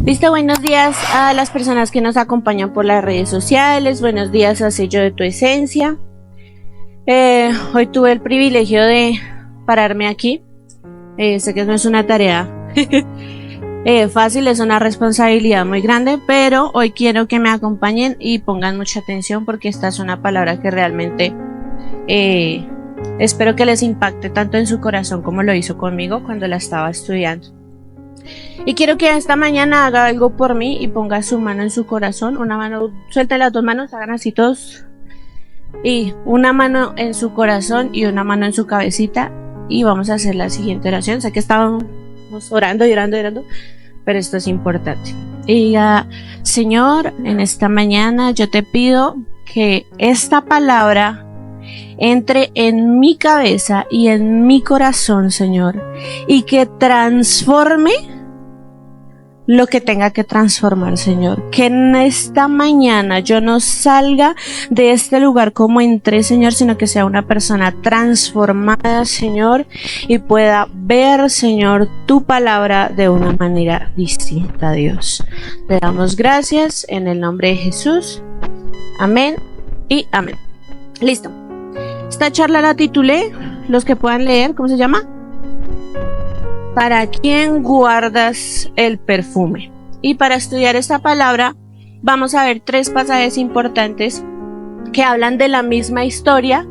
Listo, buenos días a las personas que nos acompañan por las redes sociales, buenos días a Sello de tu Esencia. Hoy tuve el privilegio de pararme aquí. Sé que no es una tarea fácil, es una responsabilidad muy grande, pero hoy quiero que me acompañen y pongan mucha atención porque esta es una palabra que realmente espero que les impacte tanto en su corazón como lo hizo conmigo cuando la estaba estudiando. Y quiero que esta mañana haga algo por mí y ponga su mano en su corazón, una mano, suelten las dos manos, hagan así todos, y una mano en su corazón y una mano en su cabecita, y vamos a hacer la siguiente oración. Sé que estábamos orando, pero esto es importante. Y diga: Señor, en esta mañana yo te pido que esta palabra entre en mi cabeza y en mi corazón, Señor, y que transforme lo que tenga que transformar, Señor. Que en esta mañana yo no salga de este lugar como entré, Señor, sino que sea una persona transformada, Señor, y pueda ver, Señor, tu palabra de una manera distinta, Dios. Te damos gracias en el nombre de Jesús. Amén y amén. Listo. Esta charla la titulé, los que puedan leer, ¿cómo se llama? ¿Para quién guardas el perfume? Y para estudiar esta palabra vamos a ver tres pasajes importantes que hablan de la misma historia,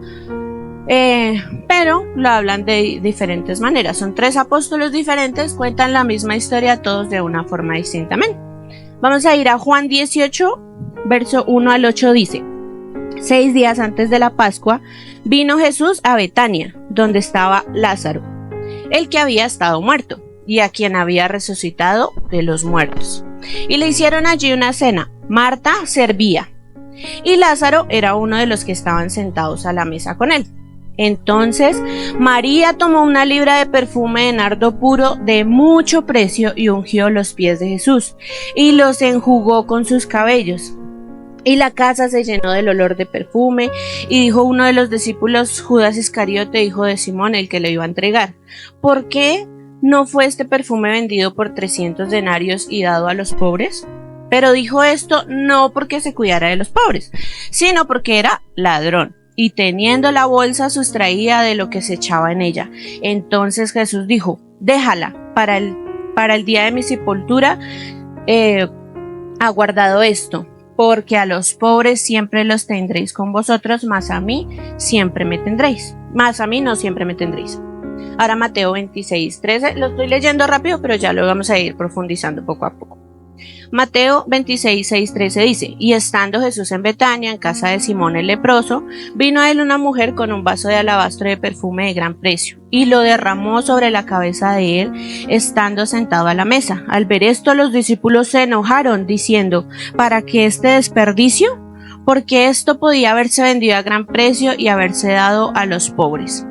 pero lo hablan de diferentes maneras. Son tres apóstoles diferentes, cuentan la misma historia todos de una forma distinta. Amén. Vamos a ir a Juan 18, verso 1 al 8, dice: 6 días antes de la Pascua vino Jesús a Betania, donde estaba Lázaro, el que había estado muerto y a quien había resucitado de los muertos. Y le hicieron allí una cena. Marta servía y Lázaro era uno de los que estaban sentados a la mesa con él. Entonces María tomó una libra de perfume de nardo puro de mucho precio y ungió los pies de Jesús y los enjugó con sus cabellos. Y la casa se llenó del olor de perfume. Y dijo uno de los discípulos, Judas Iscariote, hijo de Simón, el que lo iba a entregar: ¿por qué no fue este perfume vendido por 300 denarios y dado a los pobres? Pero dijo esto no porque se cuidara de los pobres, sino porque era ladrón, y teniendo la bolsa sustraía de lo que se echaba en ella. Entonces Jesús dijo: déjala, para el día de mi sepultura ha guardado esto, porque a los pobres siempre los tendréis con vosotros, mas a mí siempre me tendréis. Mas a mí no siempre me tendréis. Ahora Mateo 26, 13, lo estoy leyendo rápido, pero ya lo vamos a ir profundizando poco a poco. Mateo 26, 6, 13 dice: y estando Jesús en Betania, en casa de Simón el leproso, vino a él una mujer con un vaso de alabastro de perfume de gran precio, y lo derramó sobre la cabeza de él, estando sentado a la mesa. Al ver esto, los discípulos se enojaron, diciendo: ¿para qué este desperdicio? Porque esto podía haberse vendido a gran precio y haberse dado a los pobres.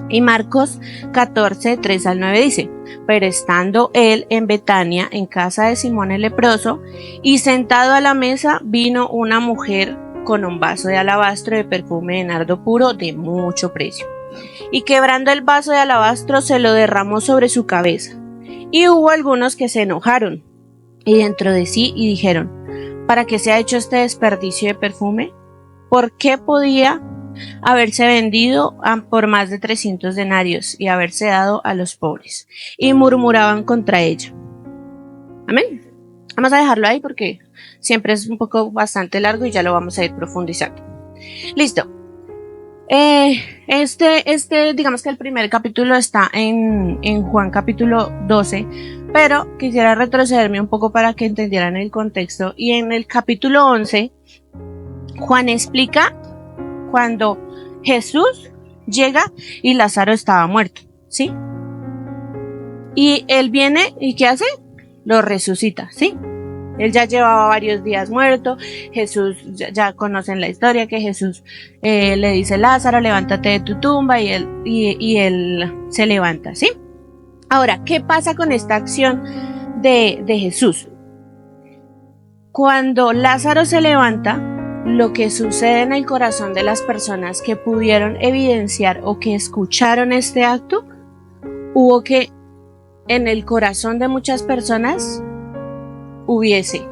Y Marcos 14, 3 al 9 dice: pero estando él en Betania, en casa de Simón el leproso, y sentado a la mesa, vino una mujer con un vaso de alabastro de perfume de nardo puro de mucho precio. Y quebrando el vaso de alabastro, se lo derramó sobre su cabeza. Y hubo algunos que se enojaron, y dentro de sí, y dijeron: ¿para qué se ha hecho este desperdicio de perfume? ¿Por qué podía haberse vendido por más de 300 denarios y haberse dado a los pobres? Y murmuraban contra ella. Amén. Vamos a dejarlo ahí porque siempre es un poco bastante largo y ya lo vamos a ir profundizando. Listo. Digamos que el primer capítulo está en Juan capítulo 12, pero quisiera retrocederme un poco para que entendieran el contexto. Y en el capítulo 11, Juan explica cuando Jesús llega y Lázaro estaba muerto, ¿sí? Y él viene y ¿qué hace? Lo resucita, ¿sí? Él ya llevaba varios días muerto. Jesús, ya conocen la historia, que Jesús le dice: Lázaro, levántate de tu tumba, y él se levanta, ¿sí? Ahora, ¿qué pasa con esta acción de Jesús? Cuando Lázaro se levanta, lo que sucede en el corazón de las personas que pudieron evidenciar o que escucharon este acto, hubo que en el corazón de muchas personas hubiese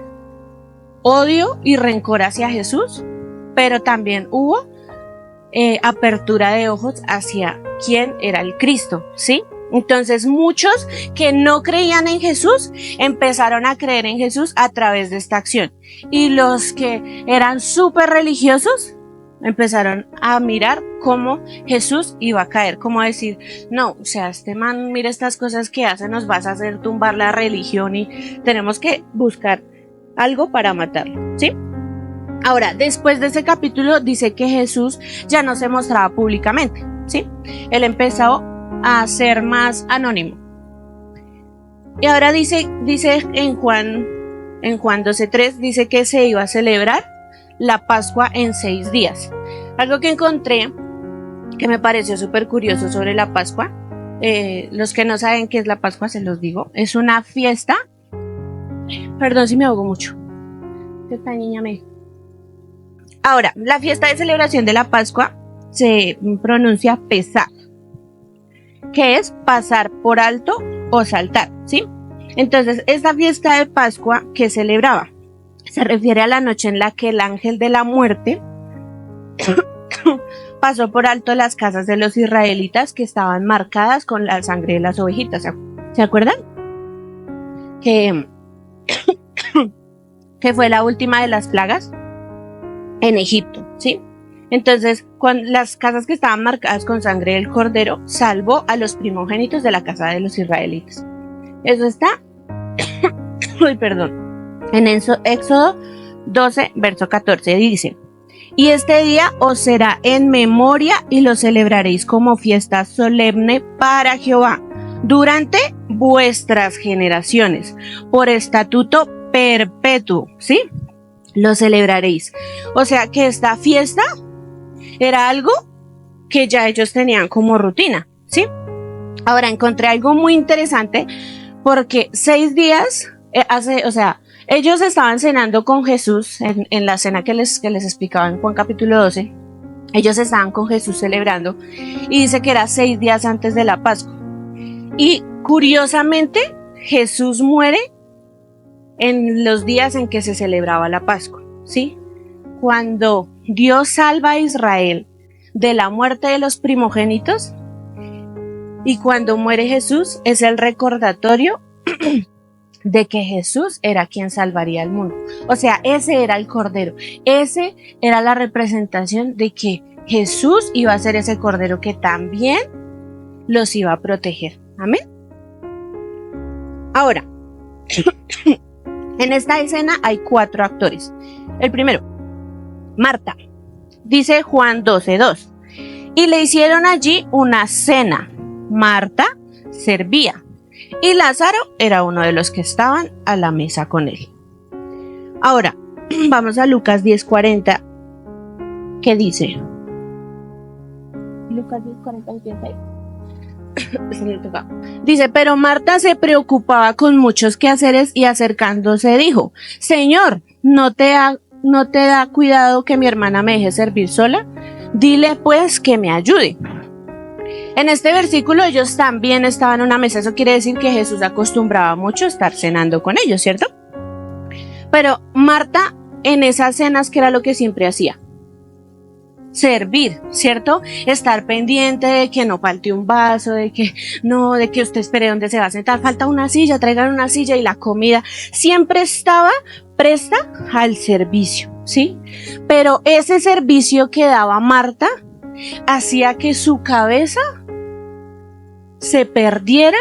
odio y rencor hacia Jesús, pero también hubo apertura de ojos hacia quién era el Cristo, ¿sí? Entonces muchos que no creían en Jesús empezaron a creer en Jesús a través de esta acción, y los que eran súper religiosos empezaron a mirar cómo Jesús iba a caer, como decir, no, o sea, este man, mira estas cosas que hace, nos vas a hacer tumbar la religión y tenemos que buscar algo para matarlo, ¿sí? Ahora, después de ese capítulo dice que Jesús ya no se mostraba públicamente, ¿sí? Él empezó a ser más anónimo. Y ahora dice en Juan 12:3, dice que se iba a celebrar la Pascua en 6 días. Algo que encontré que me pareció súper curioso sobre la Pascua, los que no saben qué es la Pascua, se los digo, es una fiesta. Perdón si me ahogo mucho. Esta niña me... Ahora, la fiesta de celebración de la Pascua se pronuncia Pesaj, que es pasar por alto o saltar, ¿sí? Entonces, esta fiesta de Pascua que celebraba se refiere a la noche en la que el ángel de la muerte pasó por alto las casas de los israelitas que estaban marcadas con la sangre de las ovejitas. ¿Se acuerdan? Que fue la última de las plagas en Egipto, ¿sí? Entonces, las casas que estaban marcadas con sangre del cordero salvó a los primogénitos de la casa de los israelitas. Eso está uy, perdón, en Éxodo 12, verso 14, dice: y este día os será en memoria y lo celebraréis como fiesta solemne para Jehová durante vuestras generaciones, por estatuto perpetuo, ¿sí? Lo celebraréis. O sea que esta fiesta era algo que ya ellos tenían como rutina, ¿sí? Ahora encontré algo muy interesante, porque 6 días ellos estaban cenando con Jesús en la cena que les explicaba en Juan capítulo 12. Ellos estaban con Jesús celebrando, y dice que era 6 días antes de la Pascua. Y curiosamente, Jesús muere en los días en que se celebraba la Pascua, ¿sí? Cuando Dios salva a Israel de la muerte de los primogénitos, y cuando muere Jesús es el recordatorio de que Jesús era quien salvaría al mundo. O sea, ese era el Cordero, ese era la representación de que Jesús iba a ser ese Cordero que también los iba a proteger. Amén. Ahora, en esta escena hay 4 actores. El primero, Marta. Dice Juan 12:2. Y le hicieron allí una cena. Marta servía, y Lázaro era uno de los que estaban a la mesa con él. Ahora, vamos a Lucas 10:40, que dice... Lucas 10:40, dice: pero Marta se preocupaba con muchos quehaceres, y acercándose dijo: Señor, ¿no te da cuidado que mi hermana me deje servir sola? Dile pues que me ayude. En este versículo ellos también estaban en una mesa. Eso quiere decir que Jesús acostumbraba mucho a estar cenando con ellos, ¿cierto? Pero Marta, en esas cenas, ¿qué era lo que siempre hacía? Servir, ¿cierto? Estar pendiente de que no falte un vaso, de que usted espere dónde se va a sentar, falta una silla, traigan una silla, y la comida. Siempre estaba presta al servicio, ¿sí? Pero ese servicio que daba Marta hacía que su cabeza se perdiera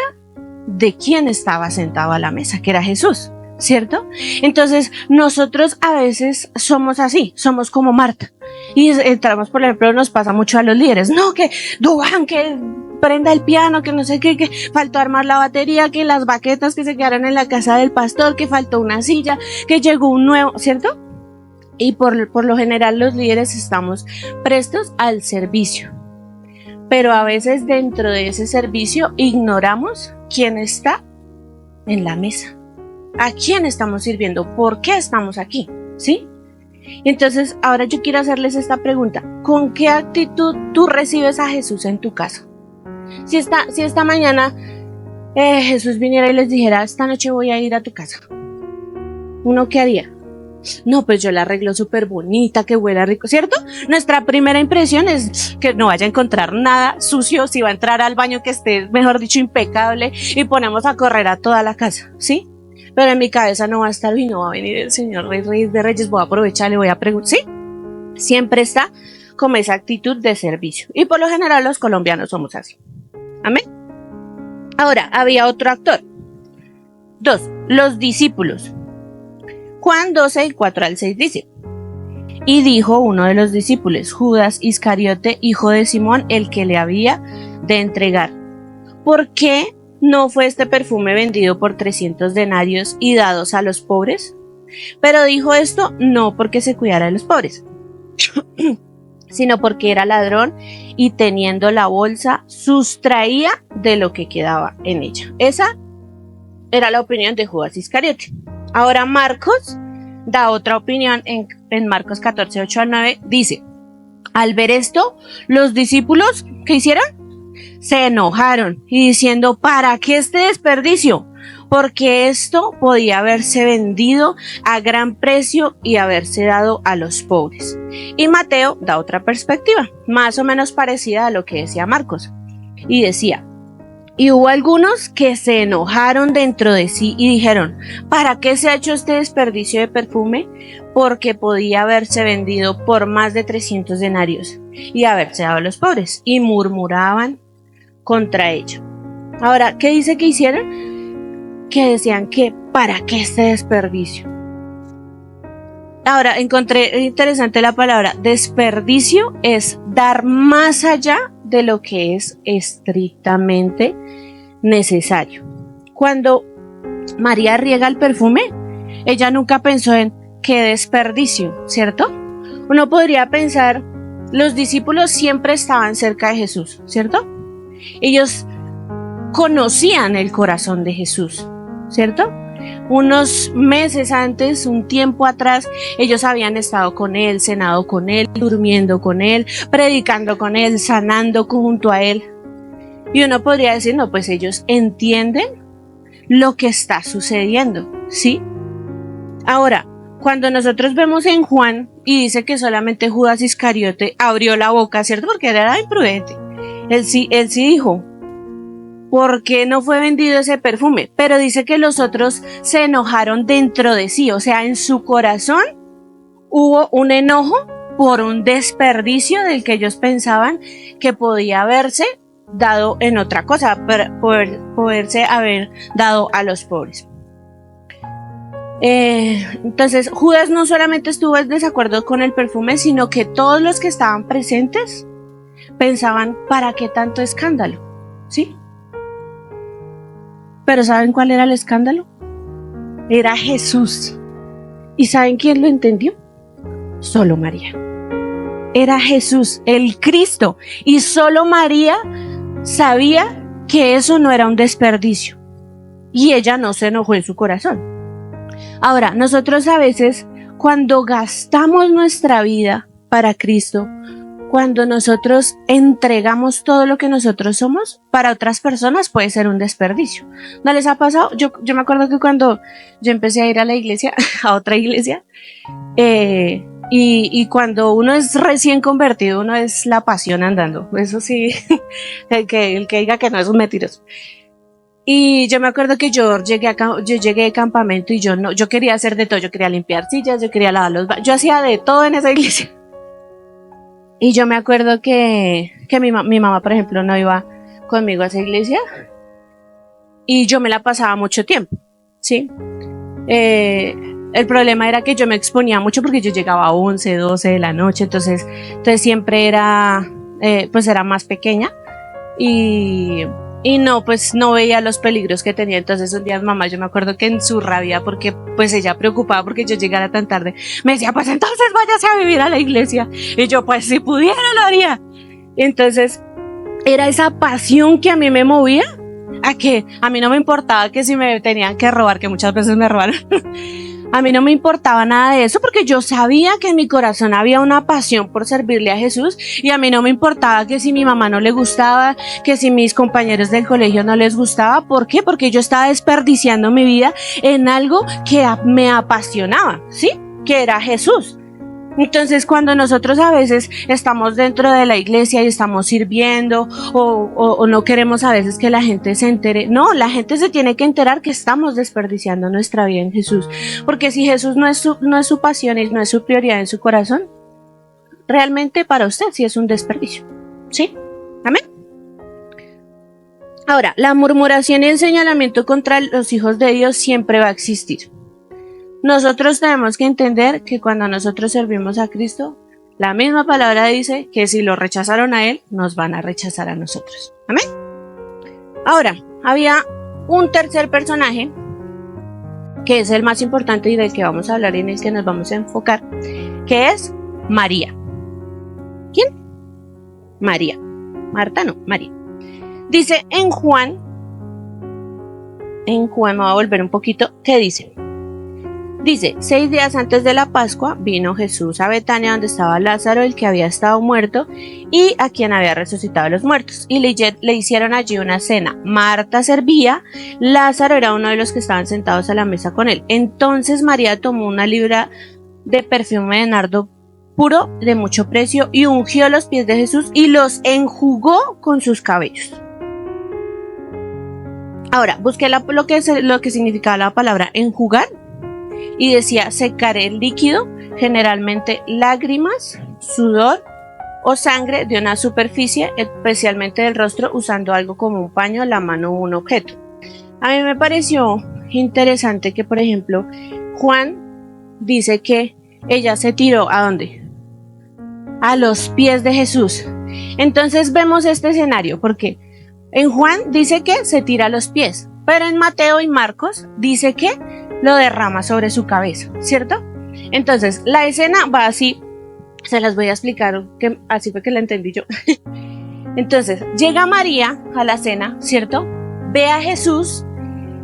de quién estaba sentado a la mesa, que era Jesús, ¿cierto? Entonces nosotros a veces somos así, somos como Marta, y entramos, por ejemplo, nos pasa mucho a los líderes, no, que Dubán, que prenda el piano, que no sé qué, que faltó armar la batería, que las baquetas que se quedaron en la casa del pastor, que faltó una silla, que llegó un nuevo, ¿cierto? Y por lo general los líderes estamos prestos al servicio, pero a veces dentro de ese servicio ignoramos quién está en la mesa, a quién estamos sirviendo, por qué estamos aquí, ¿sí? Entonces ahora yo quiero hacerles esta pregunta: ¿con qué actitud tú recibes a Jesús en tu casa? Si esta mañana Jesús viniera y les dijera: esta noche voy a ir a tu casa, ¿Uno qué haría? No, pues yo la arreglo súper bonita, que huela rico, ¿cierto? Nuestra primera impresión es que no vaya a encontrar nada sucio, si va a entrar al baño que esté, mejor dicho, impecable, y ponemos a correr a toda la casa, ¿sí? Pero en mi cabeza no va a estar, y no va a venir el señor Rey de Reyes, voy a aprovechar, le voy a preguntar, ¿sí? Siempre está como esa actitud de servicio. Y por lo general los colombianos somos así. Amén. Ahora, había otro actor. 2. Los discípulos. Juan 12, 4 al 6 dice: y dijo uno de los discípulos, Judas Iscariote, hijo de Simón, el que le había de entregar: ¿por qué no fue este perfume vendido por 300 denarios y dados a los pobres? Pero dijo esto no porque se cuidara de los pobres, sino porque era ladrón y teniendo la bolsa sustraía de lo que quedaba en ella. Esa era la opinión de Judas Iscariote. Ahora Marcos da otra opinión en Marcos 14, 8 al 9, dice: al ver esto, los discípulos, ¿qué hicieron? Se enojaron y diciendo: ¿para qué este desperdicio? Porque esto podía haberse vendido a gran precio y haberse dado a los pobres. Y Mateo da otra perspectiva, más o menos parecida a lo que decía Marcos, y decía: y hubo algunos que se enojaron dentro de sí y dijeron: ¿para qué se ha hecho este desperdicio de perfume? Porque podía haberse vendido por más de 300 denarios y haberse dado a los pobres. Y murmuraban contra ello. Ahora, ¿qué dice que hicieron? Que decían que ¿para qué este desperdicio? Ahora, encontré interesante la palabra desperdicio, es dar más allá de lo que es estrictamente necesario. Cuando María riega el perfume, ella nunca pensó en qué desperdicio, ¿cierto? Uno podría pensar, los discípulos siempre estaban cerca de Jesús, ¿cierto? Ellos conocían el corazón de Jesús, ¿cierto? Unos meses antes, un tiempo atrás, ellos habían estado con él, cenado con él, durmiendo con él, predicando con él, sanando junto a él. Y uno podría decir, no, pues ellos entienden lo que está sucediendo, ¿sí? Ahora, cuando nosotros vemos en Juan y dice que solamente Judas Iscariote abrió la boca, ¿cierto? Porque él era imprudente. Él sí dijo: ¿por qué no fue vendido ese perfume? Pero dice que los otros se enojaron dentro de sí, o sea, en su corazón hubo un enojo por un desperdicio del que ellos pensaban que podía haberse dado en otra cosa, poderse haber dado a los pobres. Entonces Judas no solamente estuvo en desacuerdo con el perfume, sino que todos los que estaban presentes pensaban: ¿para qué tanto escándalo? ¿Sí? Pero ¿saben cuál era el escándalo? Era Jesús. ¿Y saben quién lo entendió? Solo María. Era Jesús, el Cristo, y solo María sabía que eso no era un desperdicio, y ella no se enojó en su corazón. Ahora, nosotros a veces, cuando gastamos nuestra vida para Cristo, cuando nosotros entregamos todo lo que nosotros somos, para otras personas puede ser un desperdicio. ¿No les ha pasado? Yo me acuerdo que cuando yo empecé a ir a la iglesia, a otra iglesia, y cuando uno es recién convertido, uno es la pasión andando. Eso sí, el que diga que no es un mentiroso. Y yo me acuerdo que yo llegué de campamento y yo quería hacer de todo. Yo quería limpiar sillas, yo quería lavar los baños, yo hacía de todo en esa iglesia. Y yo me acuerdo que mi mamá, por ejemplo, no iba conmigo a esa iglesia y yo me la pasaba mucho tiempo, ¿sí? El problema era que yo me exponía mucho porque yo llegaba a 11, 12 de la noche, entonces siempre era más pequeña y no, pues no veía los peligros que tenía. Entonces un día mamá, yo me acuerdo que en su rabia, porque pues ella preocupada porque yo llegara tan tarde, me decía: pues entonces váyase a vivir a la iglesia. Y yo, pues si pudiera lo haría. Entonces era esa pasión que a mí me movía a que a mí no me importaba que si me tenían que robar, que muchas veces me robaron, A mí no me importaba nada de eso porque yo sabía que en mi corazón había una pasión por servirle a Jesús y a mí no me importaba que si mi mamá no le gustaba, que si mis compañeros del colegio no les gustaba. ¿Por qué? Porque yo estaba desperdiciando mi vida en algo que me apasionaba, ¿sí? Que era Jesús. Entonces, cuando nosotros a veces estamos dentro de la iglesia y estamos sirviendo o no queremos a veces que la gente se entere, no, la gente se tiene que enterar que estamos desperdiciando nuestra vida en Jesús, porque si Jesús no es su pasión y no es su prioridad en su corazón, realmente para usted sí es un desperdicio, ¿sí? Amén. Ahora, la murmuración y el señalamiento contra los hijos de Dios siempre va a existir. Nosotros tenemos que entender que cuando nosotros servimos a Cristo, la misma palabra dice que si lo rechazaron a Él, nos van a rechazar a nosotros. Amén. Ahora, había un tercer personaje, que es el más importante y del que vamos a hablar y en el que nos vamos a enfocar, que es María. ¿Quién? María. Marta no, María. Dice en Juan, me voy a volver un poquito, ¿qué dice? Dice, 6 días antes de la Pascua vino Jesús a Betania donde estaba Lázaro, el que había estado muerto y a quien había resucitado a los muertos. Y le hicieron allí una cena. Marta servía, Lázaro era uno de los que estaban sentados a la mesa con él. Entonces María tomó una libra de perfume de nardo puro de mucho precio y ungió los pies de Jesús y los enjugó con sus cabellos. Ahora, busqué lo que significaba la palabra enjugar. Y decía secar el líquido, generalmente lágrimas, sudor o sangre de una superficie, especialmente del rostro, usando algo como un paño, la mano o un objeto. A mí me pareció interesante que, por ejemplo, Juan dice que ella se tiró ¿a dónde? A los pies de Jesús. Entonces vemos este escenario, porque en Juan dice que se tira a los pies, pero en Mateo y Marcos dice que lo derrama sobre su cabeza, ¿cierto? Entonces, la escena va así, se las voy a explicar, que así fue que la entendí yo. Entonces, llega María a la cena, ¿cierto? Ve a Jesús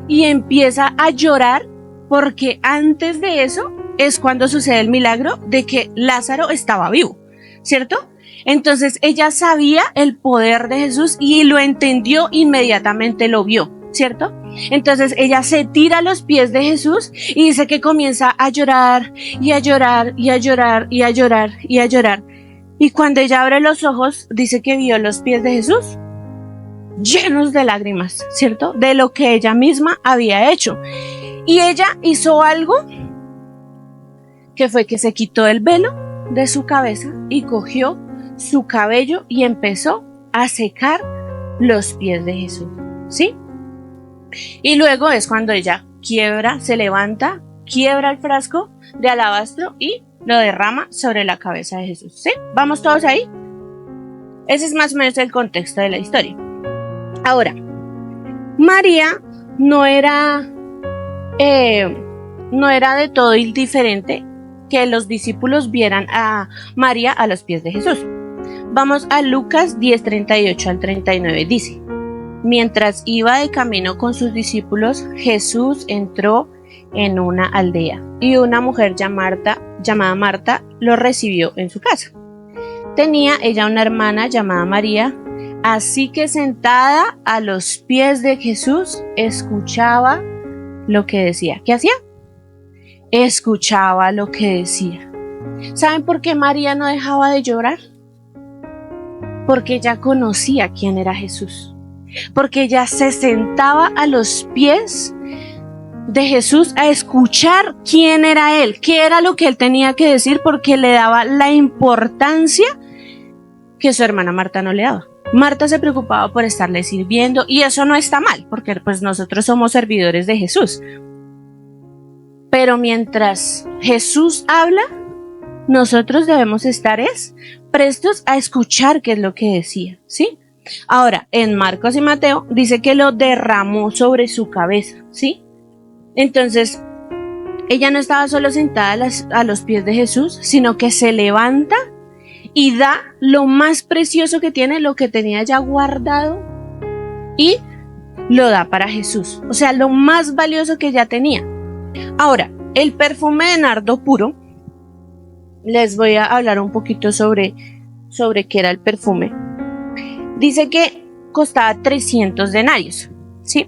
y empieza a llorar porque antes de eso es cuando sucede el milagro de que Lázaro estaba vivo, ¿cierto? Entonces, ella sabía el poder de Jesús y lo entendió inmediatamente, lo vio, ¿cierto? Entonces ella se tira a los pies de Jesús y dice que comienza a llorar y a llorar y a llorar y a llorar y a llorar. Y cuando ella abre los ojos, dice que vio los pies de Jesús llenos de lágrimas, ¿cierto? De lo que ella misma había hecho. Y ella hizo algo que fue que se quitó el velo de su cabeza y cogió su cabello y empezó a secar los pies de Jesús, ¿sí? Y luego es cuando ella quiebra, se levanta, quiebra el frasco de alabastro y lo derrama sobre la cabeza de Jesús, ¿sí? ¿Vamos todos ahí? Ese es más o menos el contexto de la historia. Ahora, María no era de todo indiferente que los discípulos vieran a María a los pies de Jesús. Vamos a Lucas 10:38 al 39, dice: mientras iba de camino con sus discípulos, Jesús entró en una aldea y una mujer llamada Marta lo recibió en su casa. Tenía ella una hermana llamada María, así que sentada a los pies de Jesús escuchaba lo que decía. ¿Qué hacía? Escuchaba lo que decía. ¿Saben por qué María no dejaba de llorar? Porque ella conocía quién era Jesús. Porque ella se sentaba a los pies de Jesús a escuchar quién era Él, qué era lo que Él tenía que decir, porque le daba la importancia que su hermana Marta no le daba. Marta se preocupaba por estarle sirviendo y eso no está mal, porque pues nosotros somos servidores de Jesús. Pero mientras Jesús habla, nosotros debemos estar prestos a escuchar qué es lo que decía, ¿sí? Ahora, en Marcos y Mateo dice que lo derramó sobre su cabeza, ¿sí? Entonces, ella no estaba solo sentada a los pies de Jesús, sino que se levanta y da lo más precioso que tiene, lo que tenía ya guardado, y lo da para Jesús. O sea, lo más valioso que ella tenía. Ahora, el perfume de nardo puro, les voy a hablar un poquito sobre qué era el perfume. Dice que costaba 300 denarios, ¿sí?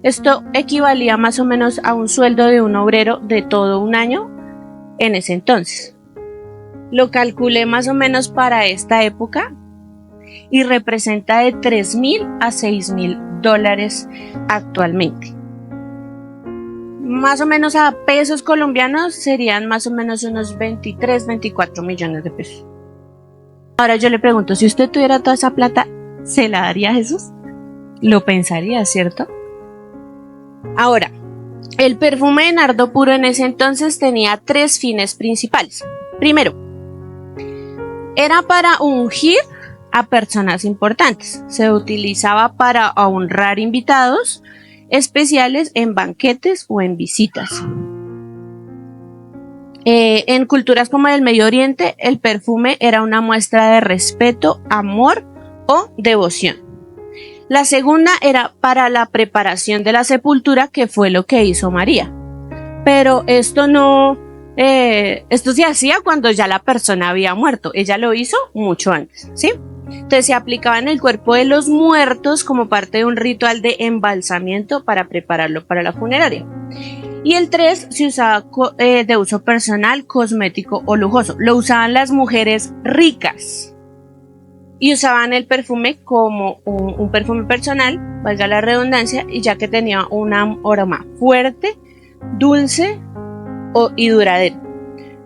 Esto equivalía más o menos a un sueldo de un obrero de todo un año en ese entonces. Lo calculé más o menos para esta época y representa de $3,000 a $6,000 actualmente. Más o menos a pesos colombianos serían más o menos unos 23, 24 millones de pesos. Ahora yo le pregunto, si usted tuviera toda esa plata, ¿se la daría a Jesús? Lo pensaría, ¿cierto? Ahora, el perfume de nardo puro en ese entonces tenía 3 fines principales. Primero, era para ungir a personas importantes. Se utilizaba para honrar invitados especiales en banquetes o en visitas. En culturas como el Medio Oriente, el perfume era una muestra de respeto, amor o devoción. La segunda era para la preparación de la sepultura, que fue lo que hizo María. Pero esto se hacía cuando ya la persona había muerto. Ella lo hizo mucho antes, ¿sí? Entonces se aplicaba en el cuerpo de los muertos como parte de un ritual de embalsamiento para prepararlo para la funeraria. Y el 3 se usaba de uso personal, cosmético o lujoso. Lo usaban las mujeres ricas y usaban el perfume como un perfume personal, valga la redundancia, y ya que tenía un aroma fuerte, dulce y duradero.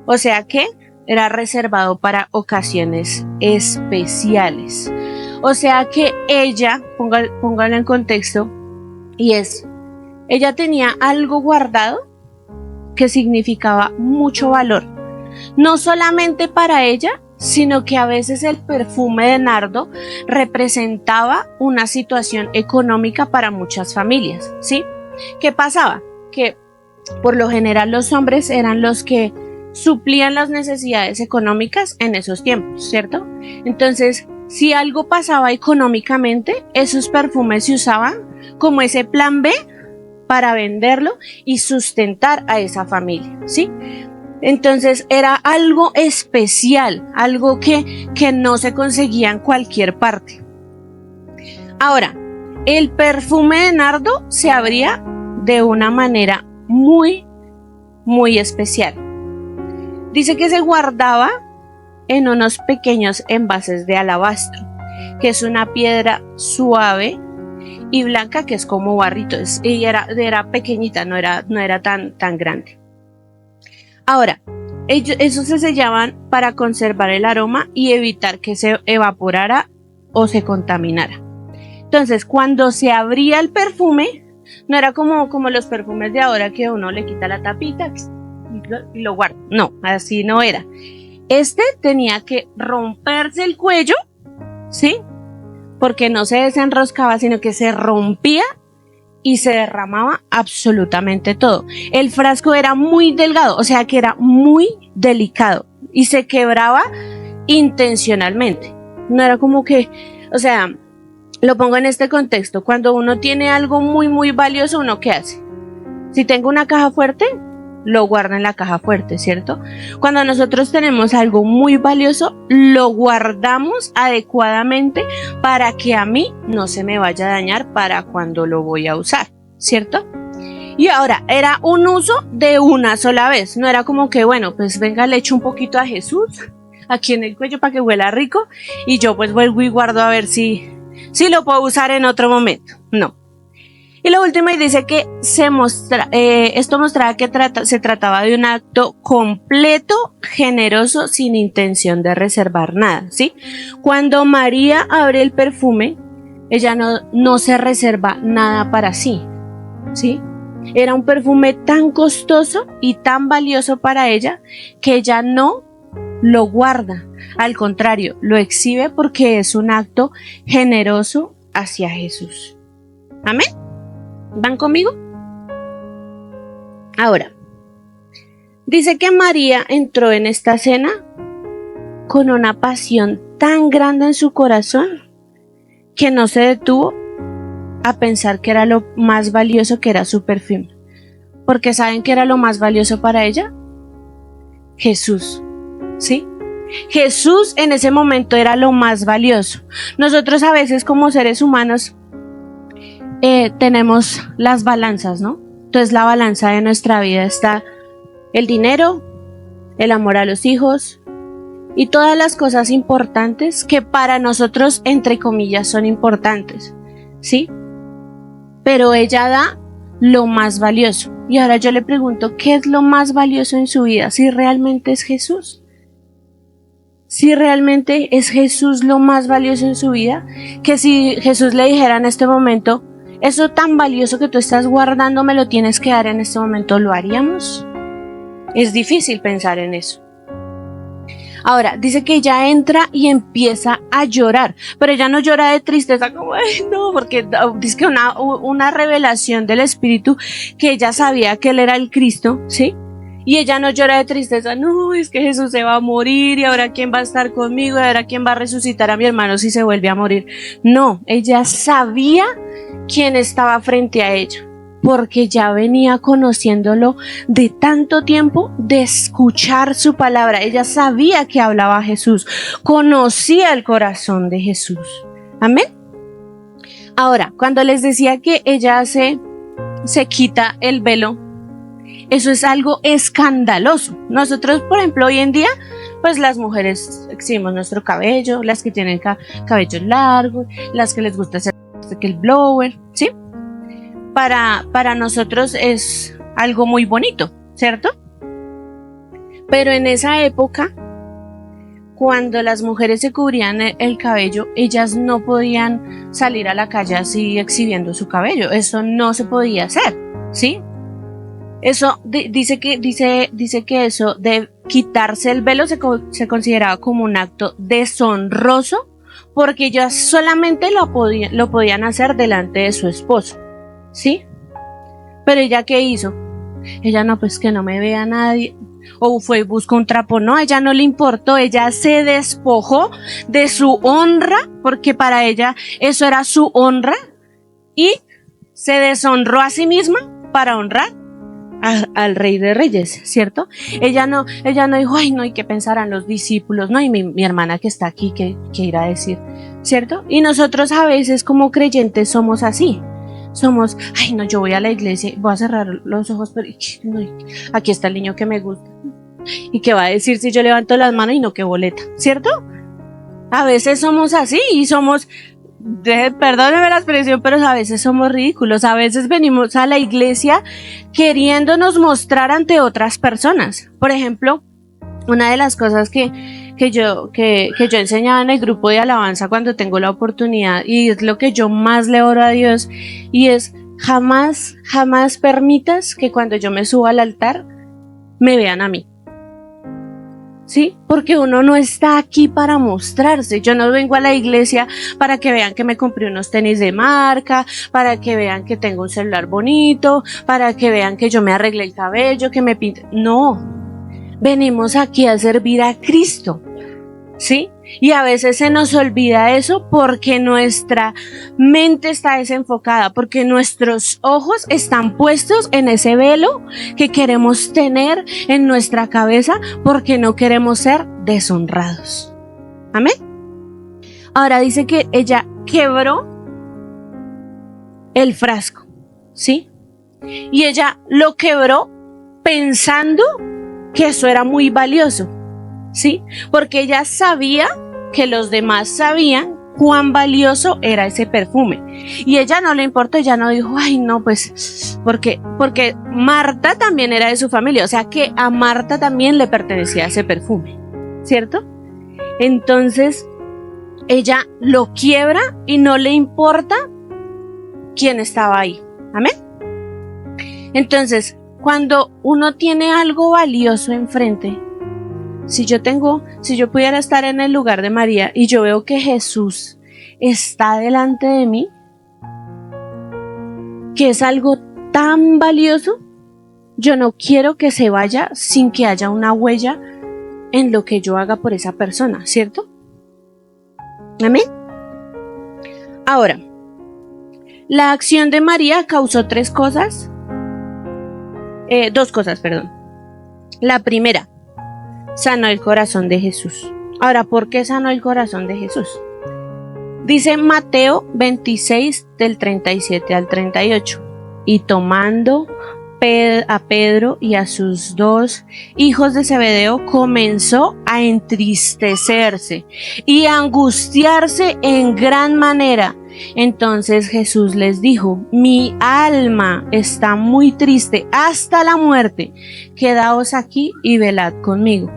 O sea que era reservado para ocasiones especiales. O sea que ella, póngalo en contexto, ella tenía algo guardado que significaba mucho valor. No solamente para ella, sino que a veces el perfume de nardo representaba una situación económica para muchas familias, ¿sí? ¿Qué pasaba? Que por lo general los hombres eran los que suplían las necesidades económicas en esos tiempos, ¿cierto? Entonces, si algo pasaba económicamente, esos perfumes se usaban como ese plan B para venderlo y sustentar a esa familia, ¿sí? Entonces era algo especial, algo que no se conseguía en cualquier parte. Ahora, el perfume de nardo se abría de una manera muy, muy especial. Dice que se guardaba en unos pequeños envases de alabastro, que es una piedra suave y blanca que es como barrito, y era pequeñita, no era tan grande. Ahora, esos se sellaban para conservar el aroma y evitar que se evaporara o se contaminara. Entonces, cuando se abría el perfume, no era como los perfumes de ahora que uno le quita la tapita y lo guarda. No, así no era. Este tenía que romperse el cuello, ¿sí? Porque no se desenroscaba, sino que se rompía y se derramaba absolutamente todo. El frasco era muy delgado, o sea que era muy delicado y se quebraba intencionalmente. No era como que, o sea, lo pongo en este contexto. Cuando uno tiene algo muy, muy valioso, ¿uno qué hace? Si tengo una caja fuerte, lo guarda en la caja fuerte, ¿cierto? Cuando nosotros tenemos algo muy valioso, lo guardamos adecuadamente para que a mí no se me vaya a dañar para cuando lo voy a usar, ¿cierto? Y ahora, era un uso de una sola vez, no era como que, bueno, pues venga, le echo un poquito a Jesús aquí en el cuello para que huela rico y yo pues vuelvo y guardo a ver si lo puedo usar en otro momento. No. Y lo último, y dice que esto mostraba que se trataba de un acto completo, generoso, sin intención de reservar nada, ¿sí? Cuando María abre el perfume, ella no se reserva nada para sí, ¿sí? Era un perfume tan costoso y tan valioso para ella que ella no lo guarda, al contrario, lo exhibe porque es un acto generoso hacia Jesús. ¿Amén? ¿Van conmigo? Ahora, dice que María entró en esta cena con una pasión tan grande en su corazón que no se detuvo a pensar que era lo más valioso, que era su perfume. Porque ¿saben qué era lo más valioso para ella? Jesús, ¿sí? Jesús en ese momento era lo más valioso. Nosotros a veces como seres humanos tenemos las balanzas, ¿no? Entonces la balanza de nuestra vida está el dinero, el amor a los hijos y todas las cosas importantes que para nosotros, entre comillas, son importantes, ¿sí? Pero ella da lo más valioso. Y ahora yo le pregunto, ¿qué es lo más valioso en su vida? Si realmente es Jesús. Si realmente es Jesús lo más valioso en su vida, que si Jesús le dijera en este momento, eso tan valioso que tú estás guardando me lo tienes que dar en este momento, ¿lo haríamos? Es difícil pensar en eso. Ahora, dice que ella entra y empieza a llorar, pero ella no llora de tristeza como, ay, no, porque dice que una revelación del Espíritu que ella sabía que Él era el Cristo, ¿sí? Y ella no llora de tristeza, no, es que Jesús se va a morir y ahora quién va a estar conmigo y ahora quién va a resucitar a mi hermano si se vuelve a morir. No, ella sabía quién estaba frente a ella, porque ya venía conociéndolo de tanto tiempo, de escuchar su palabra. Ella sabía que hablaba Jesús, conocía el corazón de Jesús. Amén. Ahora, cuando les decía que ella se quita el velo, eso es algo escandaloso. Nosotros, por ejemplo, hoy en día, pues las mujeres exhibimos nuestro cabello, las que tienen cabello largo, las que les gusta hacer el blower, ¿sí? Para nosotros es algo muy bonito, ¿cierto? Pero en esa época, cuando las mujeres se cubrían el cabello, ellas no podían salir a la calle así exhibiendo su cabello. Eso no se podía hacer, ¿sí? Eso dice que eso de quitarse el velo se consideraba como un acto deshonroso, porque ellas solamente lo podían hacer delante de su esposo, ¿sí? Pero ella, ¿qué hizo? Ella no, pues que no me vea nadie, o fue y buscó un trapo. No, ella no le importó, ella se despojó de su honra, porque para ella eso era su honra, y se deshonró a sí misma para honrar al Rey de Reyes, ¿cierto? Ella no dijo, ay, no, ¿y qué pensarán los discípulos? No, y mi hermana que está aquí, ¿qué irá a decir? ¿Cierto? Y nosotros a veces como creyentes somos así. Somos, ay, no, yo voy a la iglesia, voy a cerrar los ojos, pero no, aquí está el niño que me gusta. ¿Y qué va a decir si yo levanto las manos y no qué boleta? ¿Cierto? A veces somos así y somos, perdóneme la expresión, pero a veces somos ridículos. A veces venimos a la iglesia queriéndonos mostrar ante otras personas. Por ejemplo, una de las cosas que yo enseñaba en el grupo de alabanza cuando tengo la oportunidad, y es lo que yo más le oro a Dios, y es jamás permitas que cuando yo me suba al altar me vean a mí. ¿Sí? Porque uno no está aquí para mostrarse. Yo no vengo a la iglesia para que vean que me compré unos tenis de marca, para que vean que tengo un celular bonito, para que vean que yo me arreglé el cabello, que me pinté. No, venimos aquí a servir a Cristo, ¿sí? Y a veces se nos olvida eso porque nuestra mente está desenfocada, porque nuestros ojos están puestos en ese velo que queremos tener en nuestra cabeza, porque no queremos ser deshonrados. Amén. Ahora dice que ella quebró el frasco, ¿sí? Y ella lo quebró pensando que eso era muy valioso, ¿sí? Porque ella sabía que los demás sabían cuán valioso era ese perfume. Y ella no le importó, ella no dijo, ay, no, pues, porque Marta también era de su familia, o sea que a Marta también le pertenecía ese perfume, ¿cierto? Entonces, ella lo quiebra y no le importa quién estaba ahí. Amén. Entonces, cuando uno tiene algo valioso enfrente, si yo pudiera estar en el lugar de María y yo veo que Jesús está delante de mí, que es algo tan valioso, yo no quiero que se vaya sin que haya una huella en lo que yo haga por esa persona, ¿cierto? Amén. Ahora, la acción de María causó 3 cosas Dos cosas, perdón. La primera, sanó el corazón de Jesús. Ahora, ¿por qué sanó el corazón de Jesús? Dice Mateo 26 del 37 al 38. Y tomando a Pedro y a sus dos hijos de Zebedeo, comenzó a entristecerse y a angustiarse en gran manera. Entonces Jesús les dijo: mi alma está muy triste hasta la muerte. Quedaos aquí y velad conmigo.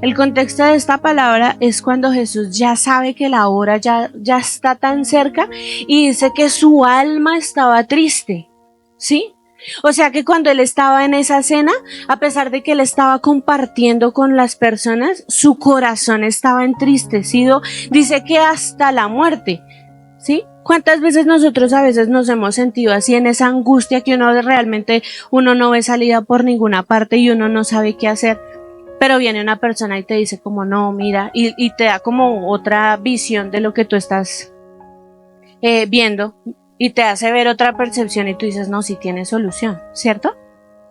El contexto de esta palabra es cuando Jesús ya sabe que la hora ya está tan cerca y dice que su alma estaba triste, ¿sí? O sea que cuando él estaba en esa cena, a pesar de que él estaba compartiendo con las personas, su corazón estaba entristecido, dice que hasta la muerte, ¿sí? ¿Cuántas veces nosotros a veces nos hemos sentido así, en esa angustia que uno no ve salida por ninguna parte y uno no sabe qué hacer? Pero viene una persona y te dice como no, mira, y te da como otra visión de lo que tú estás viendo y te hace ver otra percepción y tú dices, no, sí tiene solución, ¿cierto?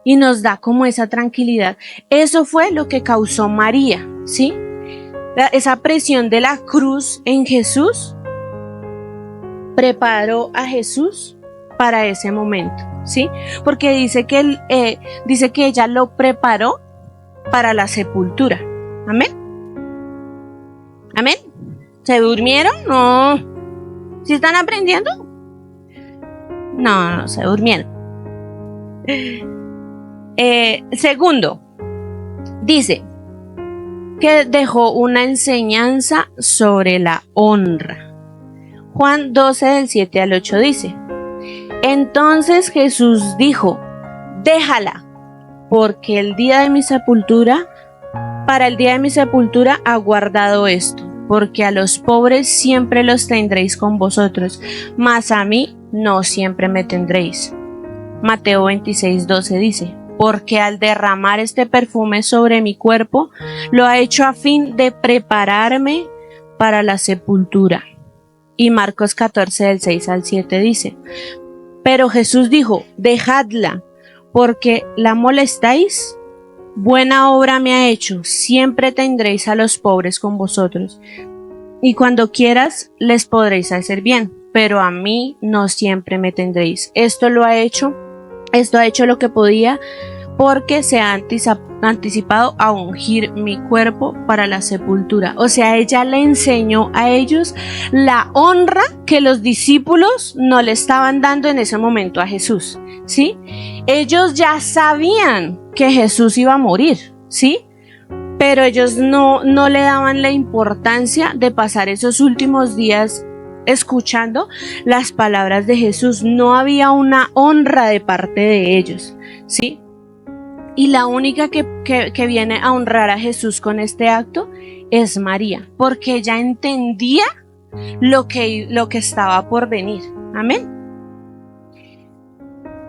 Y nos da como esa tranquilidad. Eso fue lo que causó María, ¿sí? Esa presión de la cruz en Jesús preparó a Jesús para ese momento, ¿sí? Porque dice que ella lo preparó para la sepultura. Amén. Amén. ¿Se durmieron? No. ¿Sí están aprendiendo? No, se durmieron. Segundo, dice que dejó una enseñanza sobre la honra. Juan 12 del 7 al 8 dice: entonces Jesús dijo: déjala, porque para el día de mi sepultura ha guardado esto, porque a los pobres siempre los tendréis con vosotros, mas a mí no siempre me tendréis. Mateo 26:12 dice: porque al derramar este perfume sobre mi cuerpo, lo ha hecho a fin de prepararme para la sepultura. Y Marcos 14 del 6 al 7 dice: pero Jesús dijo: dejadla, porque la molestáis. Buena obra me ha hecho, siempre tendréis a los pobres con vosotros, y cuando quieras les podréis hacer bien, pero a mí no siempre me tendréis. Esto ha hecho lo que podía, porque se ha anticipado a ungir mi cuerpo para la sepultura. O sea, ella le enseñó a ellos la honra que los discípulos no le estaban dando en ese momento a Jesús, ¿sí? Ellos ya sabían que Jesús iba a morir, ¿sí? Pero ellos no le daban la importancia de pasar esos últimos días escuchando las palabras de Jesús. No había una honra de parte de ellos, ¿sí? Y la única que viene a honrar a Jesús con este acto es María, porque ella entendía lo que estaba por venir. Amén.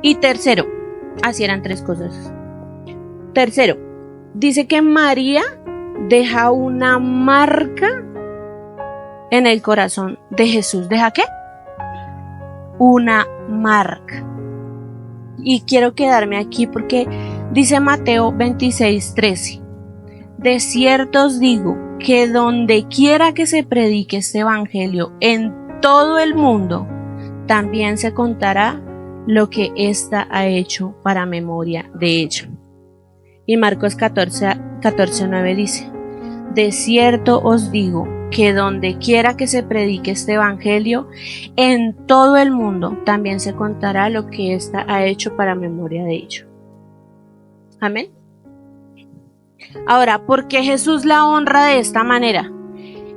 Y tercero, así eran tres cosas. Tercero, dice que María deja una marca en el corazón de Jesús. ¿Deja qué? Una marca. Y quiero quedarme aquí porque dice Mateo 26:13: de cierto os digo que donde quiera que se predique este evangelio en todo el mundo, también se contará lo que ésta ha hecho para memoria de ella. Y Marcos 14:9 dice: de cierto os digo que donde quiera que se predique este evangelio en todo el mundo, también se contará lo que ésta ha hecho para memoria de ello. Amén. Ahora, ¿por qué Jesús la honra de esta manera?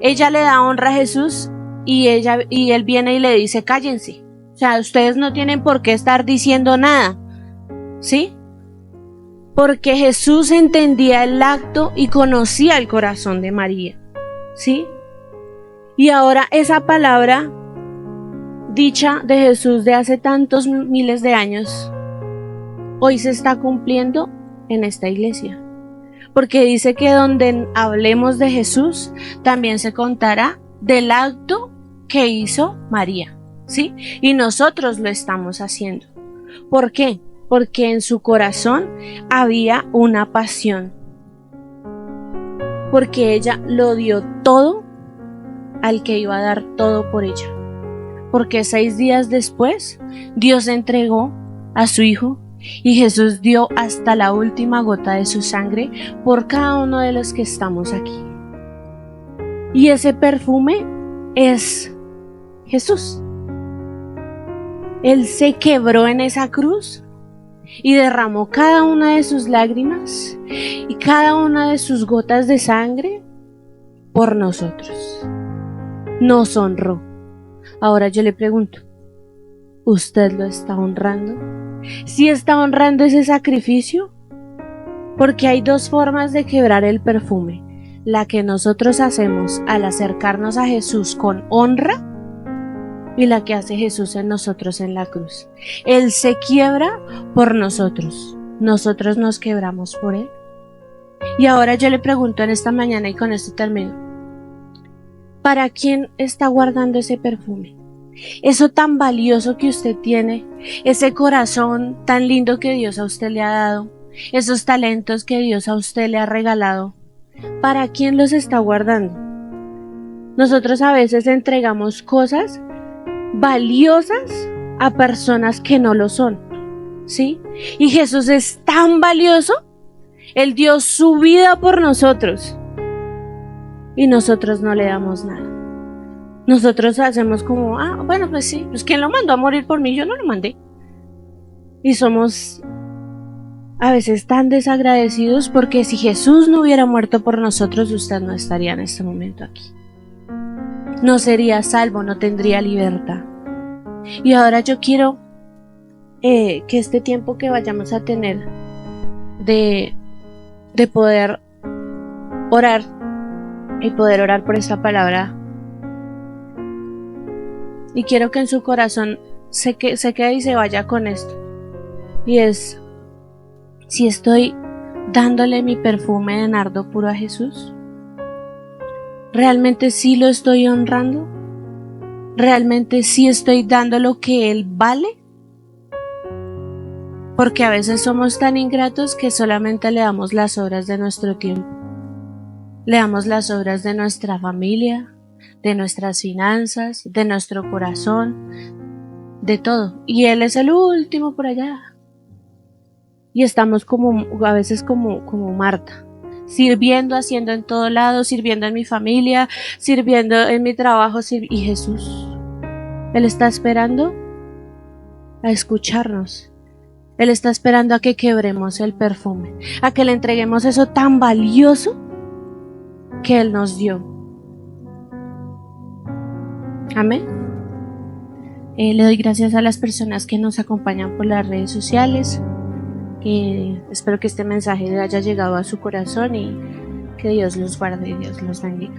Ella le da honra a Jesús y él viene y le dice: cállense. O sea, ustedes no tienen por qué estar diciendo nada, ¿sí? Porque Jesús entendía el acto y conocía el corazón de María, ¿sí? Y ahora esa palabra dicha de Jesús de hace tantos miles de años, hoy se está cumpliendo en esta iglesia. Porque dice que donde hablemos de Jesús, también se contará del acto que hizo María, ¿sí? Y nosotros lo estamos haciendo. ¿Por qué? porque en su corazón había una pasión, porque ella lo dio todo al que iba a dar todo por ella, porque 6 días después Dios entregó a su Hijo y Jesús dio hasta la última gota de su sangre por cada uno de los que estamos aquí. Y ese perfume es Jesús. Él se quebró en esa cruz y derramó cada una de sus lágrimas y cada una de sus gotas de sangre por nosotros. Nos honró. Ahora yo le pregunto, ¿usted lo está honrando? ¿Sí está honrando ese sacrificio? Porque hay 2 formas de quebrar el perfume. La que nosotros hacemos al acercarnos a Jesús con honra y la que hace Jesús en nosotros en la cruz. Él se quiebra por nosotros. Nosotros nos quebramos por Él. Y ahora yo le pregunto en esta mañana y con esto termino. ¿Para quién está guardando ese perfume? Eso tan valioso que usted tiene, ese corazón tan lindo que Dios a usted le ha dado, esos talentos que Dios a usted le ha regalado, ¿para quién los está guardando? Nosotros a veces entregamos cosas valiosas a personas que no lo son, ¿sí? Y Jesús es tan valioso, Él dio su vida por nosotros y nosotros no le damos nada. Nosotros hacemos como, bueno, pues sí, pues ¿quién lo mandó a morir por mí? Yo no lo mandé. Y somos a veces tan desagradecidos porque si Jesús no hubiera muerto por nosotros, usted no estaría en este momento aquí. No sería salvo, no tendría libertad. Y ahora yo quiero que este tiempo que vayamos a tener de poder orar y poder orar por esta palabra, y quiero que en su corazón se quede y se vaya con esto, y es: si estoy dándole mi perfume de nardo puro a Jesús, ¿realmente sí lo estoy honrando? ¿Realmente sí estoy dando lo que Él vale? Porque a veces somos tan ingratos que solamente le damos las obras de nuestro tiempo, le damos las obras de nuestra familia, de nuestras finanzas, de nuestro corazón, de todo, y Él es el último por allá. Y estamos a veces como Marta, sirviendo, haciendo en todo lado, sirviendo en mi familia, sirviendo en mi trabajo, y Jesús, Él está esperando a escucharnos. Él está esperando a que quebremos el perfume, a que le entreguemos eso tan valioso que Él nos dio. Amén. Le doy gracias a las personas que nos acompañan por las redes sociales. Espero que este mensaje haya llegado a su corazón y que Dios los guarde y Dios los bendiga.